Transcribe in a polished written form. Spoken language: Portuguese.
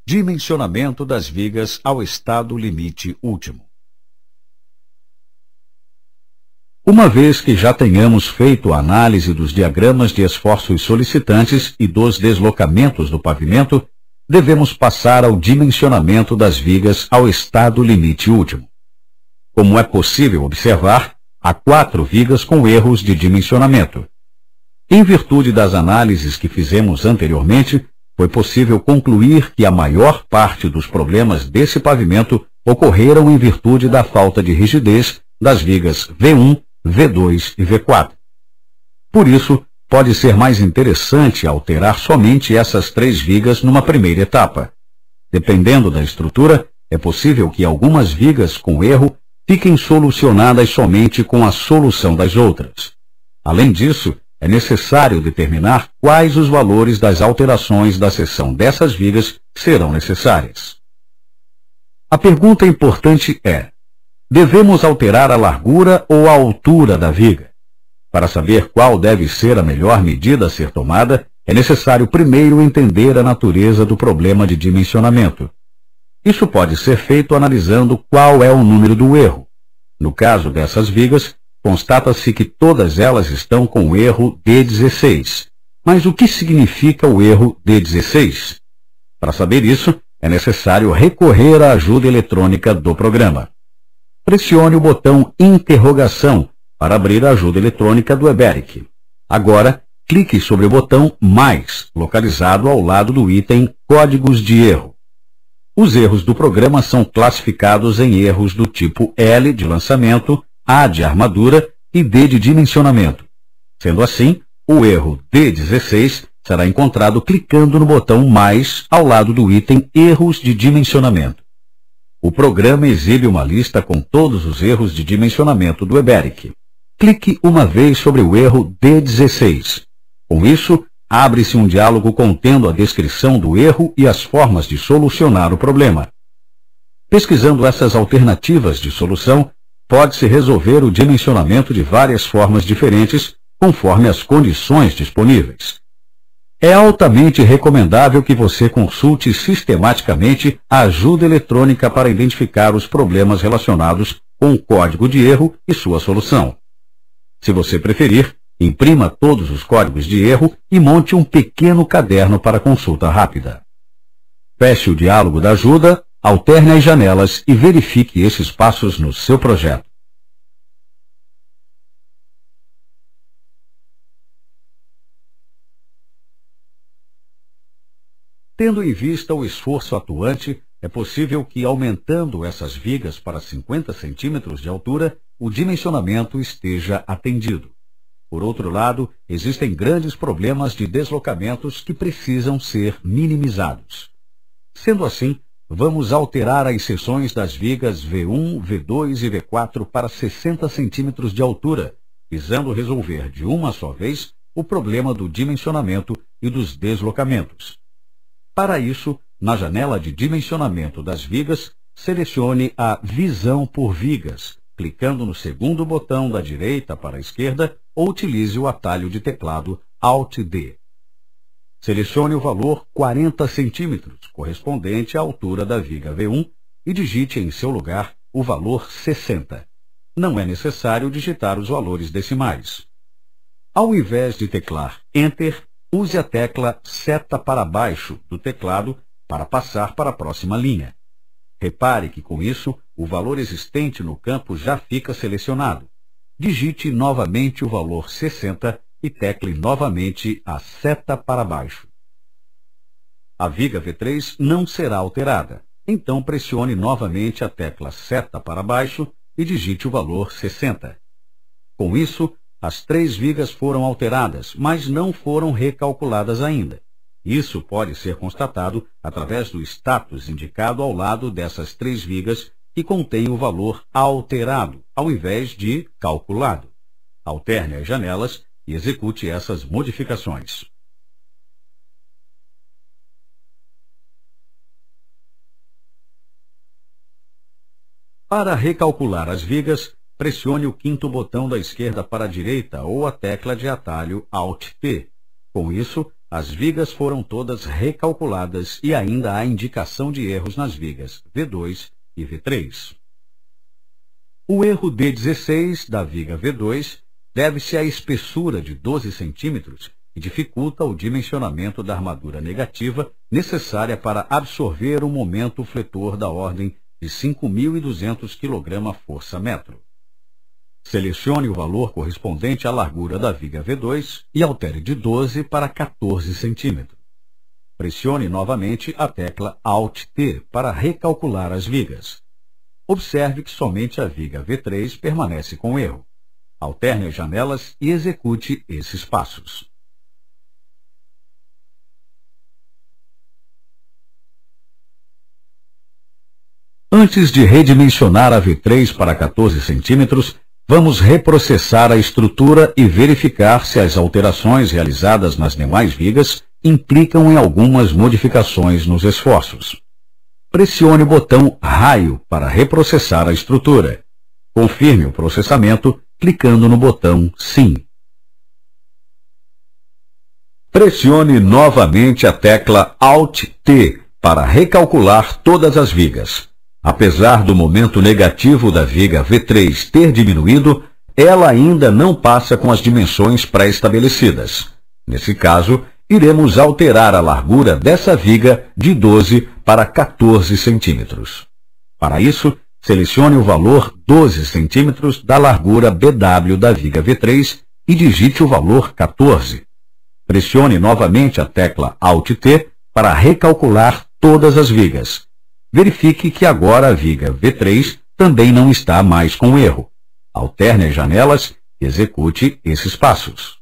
Dimensionamento das vigas ao estado limite último. Uma vez que já tenhamos feito a análise dos diagramas de esforços solicitantes e dos deslocamentos do pavimento, devemos passar ao dimensionamento das vigas ao estado limite último. Como é possível observar, há 4 vigas com erros de dimensionamento. Em virtude das análises que fizemos anteriormente, foi possível concluir que a maior parte dos problemas desse pavimento ocorreram em virtude da falta de rigidez das vigas V1, V2 e V4. Por isso, pode ser mais interessante alterar somente essas 3 vigas numa primeira etapa. Dependendo da estrutura, é possível que algumas vigas com erro fiquem solucionadas somente com a solução das outras. Além disso, é necessário determinar quais os valores das alterações da seção dessas vigas serão necessárias. A pergunta importante é: devemos alterar a largura ou a altura da viga? Para saber qual deve ser a melhor medida a ser tomada, é necessário primeiro entender a natureza do problema de dimensionamento. Isso pode ser feito analisando qual é o número do erro. No caso dessas vigas, constata-se que todas elas estão com o erro D16. Mas o que significa o erro D16? Para saber isso, é necessário recorrer à ajuda eletrônica do programa. Pressione o botão Interrogação para abrir a ajuda eletrônica do EBERIC. Agora, clique sobre o botão Mais, localizado ao lado do item Códigos de erro. Os erros do programa são classificados em erros do tipo L de lançamento, A de armadura e D de dimensionamento. Sendo assim, o erro D16 será encontrado clicando no botão Mais ao lado do item Erros de dimensionamento. O programa exibe uma lista com todos os erros de dimensionamento do EBERIC. Clique uma vez sobre o erro D16. Com isso, abre-se um diálogo contendo a descrição do erro e as formas de solucionar o problema. Pesquisando essas alternativas de solução, pode-se resolver o dimensionamento de várias formas diferentes, conforme as condições disponíveis. É altamente recomendável que você consulte sistematicamente a ajuda eletrônica para identificar os problemas relacionados com o código de erro e sua solução. Se você preferir, imprima todos os códigos de erro e monte um pequeno caderno para consulta rápida. Feche o diálogo da ajuda, alterne as janelas e verifique esses passos no seu projeto. Tendo em vista o esforço atuante, é possível que, aumentando essas vigas para 50 centímetros de altura, o dimensionamento esteja atendido. Por outro lado, existem grandes problemas de deslocamentos que precisam ser minimizados. Sendo assim, vamos alterar as seções das vigas V1, V2 e V4 para 60 centímetros de altura, visando resolver de uma só vez o problema do dimensionamento e dos deslocamentos. Para isso, na janela de dimensionamento das vigas, selecione a Visão por Vigas, clicando no segundo botão da direita para a esquerda ou utilize o atalho de teclado Alt+D. Selecione o valor 40 centímetros, correspondente à altura da viga V1, e digite em seu lugar o valor 60. Não é necessário digitar os valores decimais. Ao invés de teclar Enter, use a tecla seta para baixo do teclado para passar para a próxima linha. Repare que, com isso, o valor existente no campo já fica selecionado. Digite novamente o valor 60 e tecle novamente a seta para baixo. A viga V3 não será alterada, então pressione novamente a tecla seta para baixo e digite o valor 60. Com isso, as 3 vigas foram alteradas, mas não foram recalculadas ainda. Isso pode ser constatado através do status indicado ao lado dessas 3 vigas que contém o valor alterado, ao invés de calculado. Alterne as janelas e execute essas modificações. Para recalcular as vigas, pressione o quinto botão da esquerda para a direita ou a tecla de atalho Alt+P. Com isso, As vigas foram todas recalculadas e ainda há indicação de erros nas vigas V2 e V3. O erro D16 da viga V2 deve-se à espessura de 12 centímetros e dificulta o dimensionamento da armadura negativa necessária para absorver um momento fletor da ordem de 5.200 kg força-metro. Selecione o valor correspondente à largura da viga V2 e altere de 12 para 14 centímetros. Pressione novamente a tecla Alt-T para recalcular as vigas. Observe que somente a viga V3 permanece com erro. Alterne as janelas e execute esses passos. Antes de redimensionar a V3 para 14 centímetros, vamos reprocessar a estrutura e verificar se as alterações realizadas nas demais vigas implicam em algumas modificações nos esforços. Pressione o botão Raio para reprocessar a estrutura. Confirme o processamento clicando no botão Sim. Pressione novamente a tecla Alt-T para recalcular todas as vigas. Apesar do momento negativo da viga V3 ter diminuído, ela ainda não passa com as dimensões pré-estabelecidas. Nesse caso, iremos alterar a largura dessa viga de 12 para 14 centímetros. Para isso, selecione o valor 12 centímetros da largura BW da viga V3 e digite o valor 14. Pressione novamente a tecla Alt-T para recalcular todas as vigas. Verifique que agora a viga V3 também não está mais com erro. Alterne as janelas e execute esses passos.